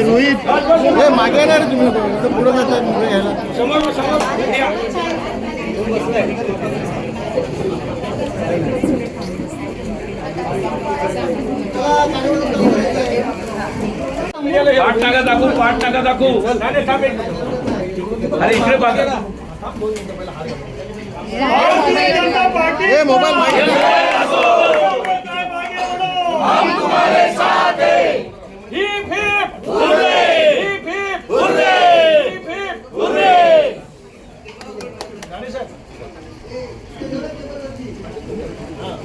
रोहित मागे ना रे तुम्ही पुढे जाता पुढे घ्यायला समोर पाठ टाका दाखवू अरे इकडे बघा मोबाईल हम तुम्हारे साथ हैं heap heap hurray heap heap hurray heap heap hurray गाड़ी सर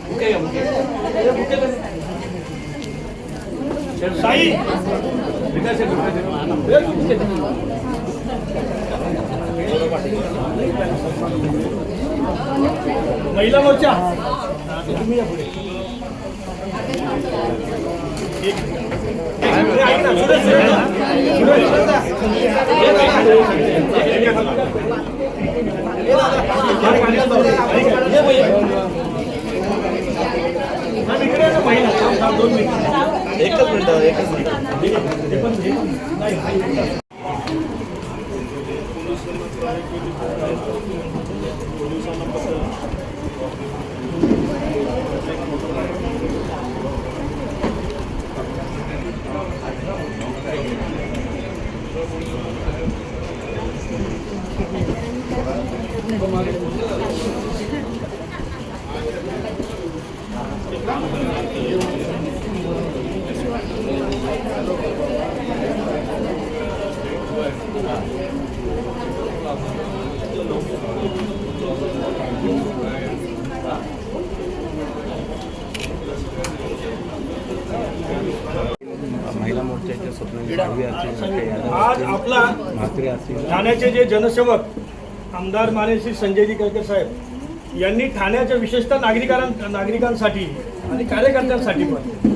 बुके साई विकास महिला मोर्चा तुम्ही या पुढे एकच मिनिट महिला मोर्चाच्या स्वप्नांची आज आपला ठाण्याचे जे जनसेवक आमदार माननीय श्री संजयजी केळकर साहेब यांनी ठाण्याच्या विशेषतः नागरिकांसाठी आणि कार्यकर्त्यांसाठी पण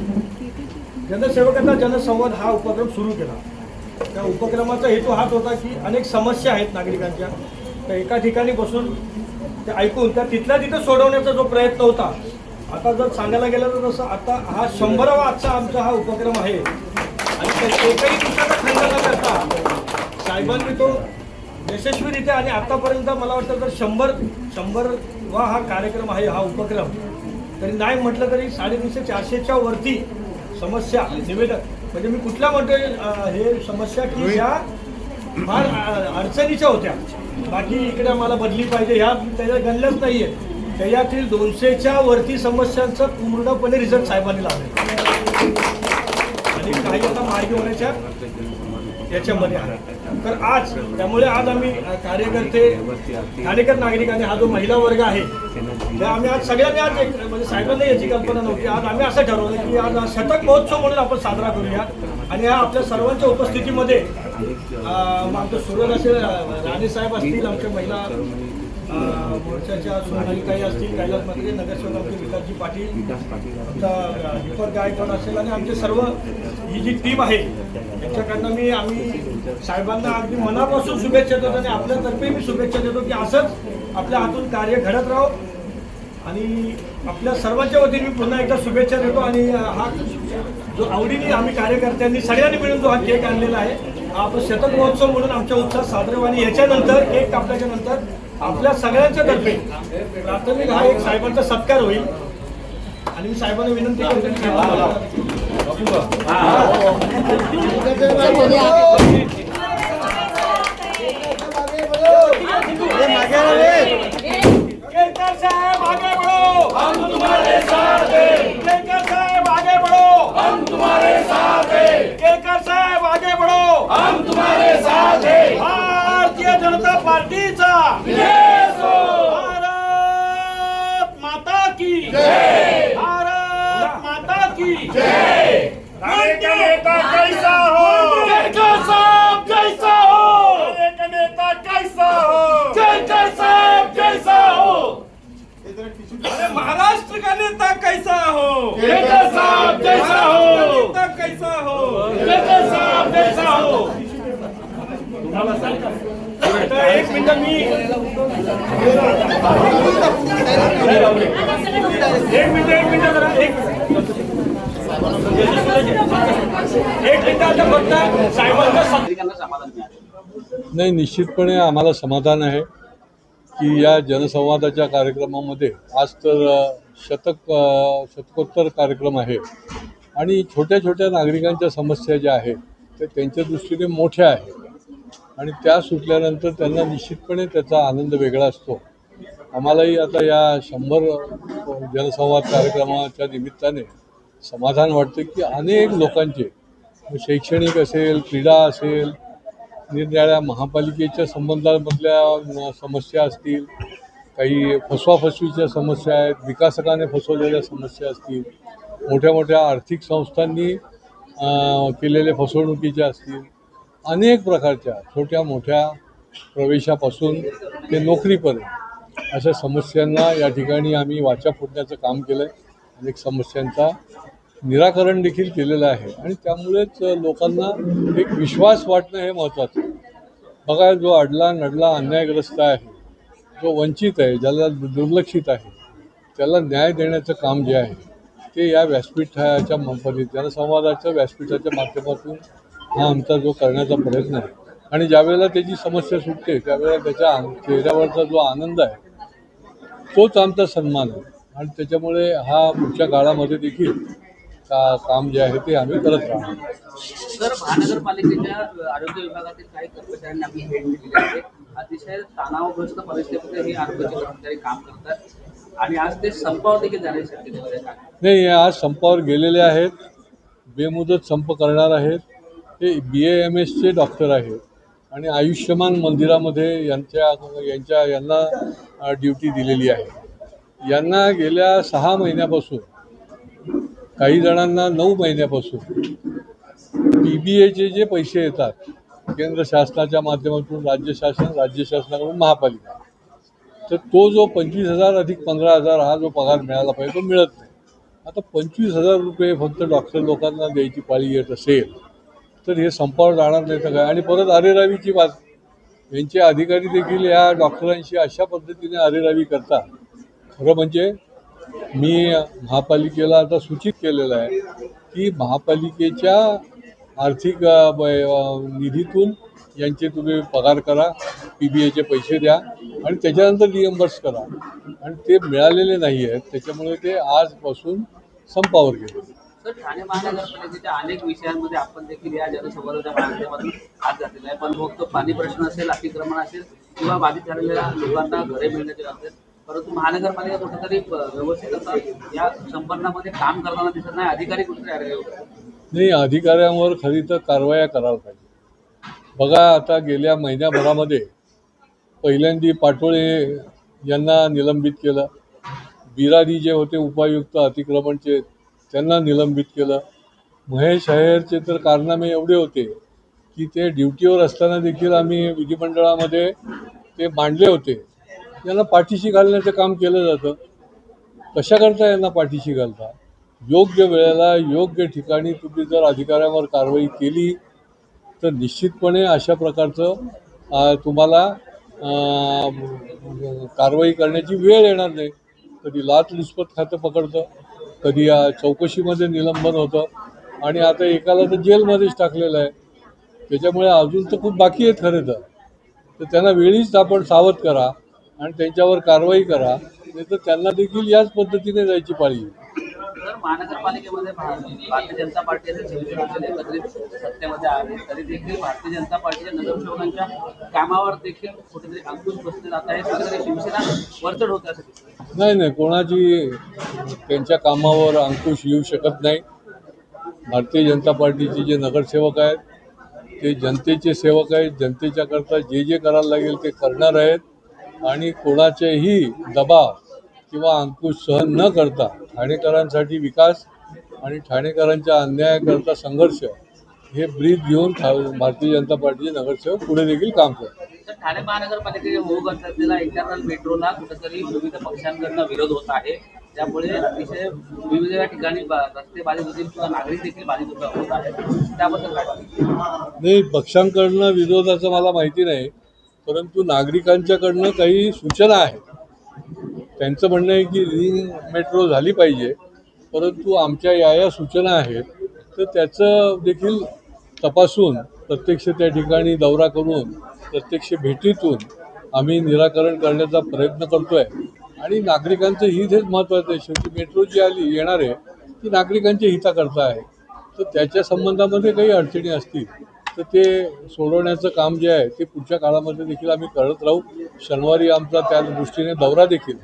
जनसेवकांचा जनसंवाद हा उपक्रम सुरू केला. त्या उपक्रमाचा हेतू हाच होता की अनेक समस्या आहेत नागरिकांच्या, त्या एका ठिकाणी बसून ते ऐकून त्या तिथल्या तिथं सोडवण्याचा जो प्रयत्न होता. आता जर सांगायला गेलं तर तसं आता हा 100वा आजचा आमचा हा उपक्रम आहे आणि एकही दिवसाचा खंड न करता साहेबांनी तो यशस्वीरित्या आणि आतापर्यंत मला वाटतं तर 100वा हा कार्यक्रम आहे, हा उपक्रम. तरी नाही म्हटलं तरी 350-400च्या वरती समस्या निवेदन, म्हणजे मी कुठल्या म्हणतोय हे समस्या की ज्या फार अडचणीच्या होत्या, बाकी इकडे मला बदली पाहिजे ह्या त्याच्या गणल्याच नाही आहे. त्याच्यातील 200च्या वरती समस्यांचं पूर्णपणे रिझल्ट साहेबांनी लावले आणि काही आता मार्गी होण्याच्या याच्यामध्ये आहे. तर आज त्यामुळे आज आम्ही कार्यकर्ते ठाणेकर नागरिक आणि हा जो महिला वर्ग आहे त्या आम्ही आज सगळ्यांनी आज एक म्हणजे साहेबांना याची कल्पना नव्हती. आज आम्ही असं ठरवलं की आज शतक महोत्सव म्हणून आपण साजरा करूया आणि ह्या आपल्या सर्वांच्या उपस्थितीमध्ये आमचं सुरज असेल, राणे साहेब असतील, आमच्या महिला मोर्चाच्या सोनालीताई असतील, कैलास मंत्री, नगरसेवक आमचे विकासजी पाटील, आमचा दीपक गायकवाड असेल आणि आमचे सर्व ही जी टीम आहे यांच्याकडनं आम्ही साहेबांना अगदी मनापासून शुभेच्छा देतो आणि आपल्यातर्फे मी शुभेच्छा देतो की असंच आपल्या हातून कार्य घडत राहो आणि आपल्या सर्वांच्या वतीने मी पुन्हा एकदा शुभेच्छा देतो. आणि हा जो आवडीने आम्ही कार्यकर्त्यांनी सगळ्यांनी मिळून जो हा केक आणलेला आहे हा आपण शतक महोत्सव म्हणून आमच्या उत्साहात साजरे आणि याच्यानंतर केक कापल्याच्या नंतर आपल्या सगळ्यांच्या तर्फे प्राथमिक हा एक साहेबांचा सत्कार होईल आणि मी साहेबांना विनंती करतो साहेब आगे बढ़ो, हम तुम्हारे साथ हैं. केळकर साहेब आगे बढ़ो, हम तुम्हारे साथ हैं. केळकर साहेब आगे बढ़ो, हम तुम्हारे साथ हैं. भारतीय जनता पार्टीचा भारत माता की जय, भारत माता की जय. का नेता कैसा हो, केळकर साहब कैसा हो, एक नेता कैसा हो, केळकर साहब कैसा हो. अरे महाराष्ट्र का नेता कैसा हो, केळकर साहब कैसा हो, नेता कैसा हो, केळकर साहब कैसा हो. तुम्हाला आता एक मिनिट मी एक मिनिट जरा एक मिनिट आता फक्त साहेबांना समाधान मिळालं. नाही, निश्चितपणे आम्हाला समाधान आहे की या जनसंवादाच्या कार्यक्रमामध्ये आज तर शतकोत्तर कार्यक्रम आहे आणि छोट्या छोट्या नागरिकांच्या समस्या ज्या आहेत ते त्यांच्या दृष्टीने मोठ्या आहेत आणि त्या सुटल्यानंतर त्यांना निश्चितपणे त्याचा आनंद वेगळा असतो. आम्हालाही आता या 100 जनसंवाद कार्यक्रमाच्या निमित्ताने समाधान वाटतं की अनेक लोकांचे शैक्षणिक असेल, क्रीडा असेल, निरनिराळ्या महापालिकेच्या संबंधामधल्या समस्या असतील, काही फसवाफसवीच्या समस्या आहेत, विकासकाने फसवलेल्या समस्या असतील, मोठ्या मोठ्या आर्थिक संस्थांनी केलेल्या फसवणुकीच्या असतील, अनेक प्रकारच्या छोट्या मोठ्या प्रवेशापासून ते नोकरीपर्यंत अशा समस्यांना या ठिकाणी आम्ही वाचा फोडण्याचं काम केलं आहे. अनेक समस्यांचा निराकरण देखील केलेलं आहे आणि त्यामुळेच लोकांना एक विश्वास वाटणं हे महत्त्वाचं आहे. बघा, जो अडला नडला अन्यायग्रस्त आहे, जो वंचित आहे, ज्याला दुर्लक्षित आहे, त्याला न्याय देण्याचं काम जे आहे ते या व्यासपीठाच्या जनसंवादाच्या व्यासपीठाच्या माध्यमातून हा आमचा जो करण्याचा प्रयत्न आहे आणि ज्यावेळेला त्याची समस्या सुटते त्यावेळेला त्याच्या चेहऱ्यावरचा जो आनंद आहे तोच आमचा सन्मान आहे आणि त्याच्यामुळे हा पुढच्या काळामध्ये देखील काम जे आहे ते आम्ही करत राहणार. तर महानगरपालिकेच्या आरोग्य विभागातील काही कर्मचाऱ्यांनी आपली भेट दिलेली आहे. अतिशय तणावग्रस्त परिस्थितीमध्ये हे आरोग्याचे कर्मचारी काम करतात आणि आज ते संपावर देखील जाण्याची शक्यता आहे. नाही, आज संपावर गेलेले आहेत, बेमुदत संप करणार आहेत. ते BAMSचे डॉक्टर आहेत आणि आयुष्यमान मंदिरामध्ये यांना ड्युटी दिलेली आहे. यांना गेल्या 6 महिन्यापासून, काही जणांना 9 महिन्यापासून PBAचे जे पैसे येतात केंद्र शासनाच्या माध्यमातून राज्य शासनाकडून महापालिका, तर तो जो 25,000 अधिक 15,000 हा जो पगार मिळाला पाहिजे तो मिळत नाही. आता 25,000 रुपये फक्त डॉक्टर लोकांना द्यायची पाळी येत असेल तर हे संपावर जाणार नाही तर काय. आणि परत अरेरावीची बात, यांचे अधिकारी देखील या डॉक्टरांशी अशा पद्धतीने अरेरावी करतात. खरं म्हणजे मी महापालिकेला आता सूचित केलेलं आहे की महापालिकेच्या आर्थिक निधीतून यांचे तुम्ही पगार करा, PBAचे पैसे द्या आणि त्याच्यानंतर रिएम्बर्स करा. आणि ते मिळालेले नाही आहेत, त्याच्यामुळे ते आजपासून संपावर गेले. तर ठाणे महानगरपालिकेच्या अनेक विषयांमध्ये आपण देखील या जनसंवादाच्या माध्यमातून हात घातलेला आहे. पण फक्त पाणी प्रश्न असेल, अतिक्रमण असेल किंवा बाधित झालेल्या लोकांना घरे मिळण्याचे असेल, परंतु महानगरपालिका कुठेतरी व्यवस्थित असं या संपर्कामध्ये काम करताना दिसत नाही. अधिकारी कुठेतरी अडकले होते. नाही, अधिकाऱ्यांवर खरी तर कारवाया करायला पाहिजे. बघा, आता गेल्या महिन्याभरामध्ये पहिल्यांदा पाटोळे यांना निलंबित केलं, बिरारी जे होते उपायुक्त अतिक्रमणचे त्यांना निलंबित केलं. महेश अय्यरचे तर कारनामे एवढे होते की ते ड्युटीवर असताना देखील आम्ही विधिमंडळामध्ये ते मांडले होते. यांना पाठीशी घालण्याचं काम केलं जातं. कशाकरता यांना पाठीशी घालता? योग्य वेळेला योग्य ठिकाणी तुम्ही जर अधिकाऱ्यांवर कारवाई केली तर निश्चितपणे अशा प्रकारचं तुम्हाला कारवाई करण्याची वेळ येणार नाही. कधी लाचलुचपत खातं पकडतं, कधी चौकशीमध्ये निलंबन होतं आणि आता एकाला तर जेलमध्येच टाकलेलं आहे. त्याच्यामुळे अजून तर खूप बाकी आहेत खरं तर त्यांना वेळीच आपण सावध करा आणि त्यांच्यावर कारवाई करा, नाही तर त्यांना देखील याच पद्धतीने जायची पाळी. तर महानगरपालिकेमध्ये भारतीय जनता पार्टी असेल, शिवसेना असेल, एकत्रित सत्तेमध्ये आले तरी देखील भारतीय जनता पार्टीच्या नगरसेवकांच्या कामावर देखील कुठेतरी अंकुश बसले जात आहे. कुठेतरी शिवसेना वरचढ होते असं दिसतं. नाही, कोणाची त्यांच्या कामावर अंकुश येऊ शकत नाही. भारतीय जनता पार्टीचे जे नगरसेवक आहेत ते जनतेचे सेवक आहेत. जनतेच्या करता जे जे करायला लागेल ते करणार आहेत आणि कोणाचेही दबाव किंवा अंकुश सहन न करता ठाणेकरांसाठी विकास आणि ठाणेकरांच्या अन्यायाकरता संघर्ष हे ब्रीद घेऊन भारतीय जनता पार्टीचे नगरसेवक पुढे देखील काम करतात. तर ठाणे महानगरपालिकेच्या होऊ असलेल्या इंटरनल मेट्रोला कुठेतरी विविध पक्षांकडून विरोध होत आहे. त्यामुळे अतिशय विविध ठिकाणी रस्ते बाधित होतील किंवा नागरिक देखील बाधित होत आहेत. त्याबद्दल काय? नाही, पक्षांकडनं विरोधाचं मला माहिती नाही, परंतु नागरिकांच्याकडनं काही सूचना आहेत. त्यांचं म्हणणं आहे की रिंग मेट्रो झाली पाहिजे, परंतु आमच्या या सूचना आहेत, तर त्याचं देखील तपासून प्रत्यक्ष त्या ठिकाणी दौरा करून प्रत्यक्ष भेटीतून आम्ही निराकरण करण्याचा प्रयत्न करतो आहे. आणि नागरिकांचं हित हेच महत्त्वाचं आहे. शेवटी मेट्रो जी येणार आहे ती नागरिकांच्या हिताकरता आहे. तर त्याच्या संबंधामध्ये काही अडचणी असतील तर ते सोडवण्याचं काम जे आहे ते पुढच्या काळामध्ये देखील आम्ही करत राहू. शनिवारी आमचा त्या दृष्टीने दौरा देखील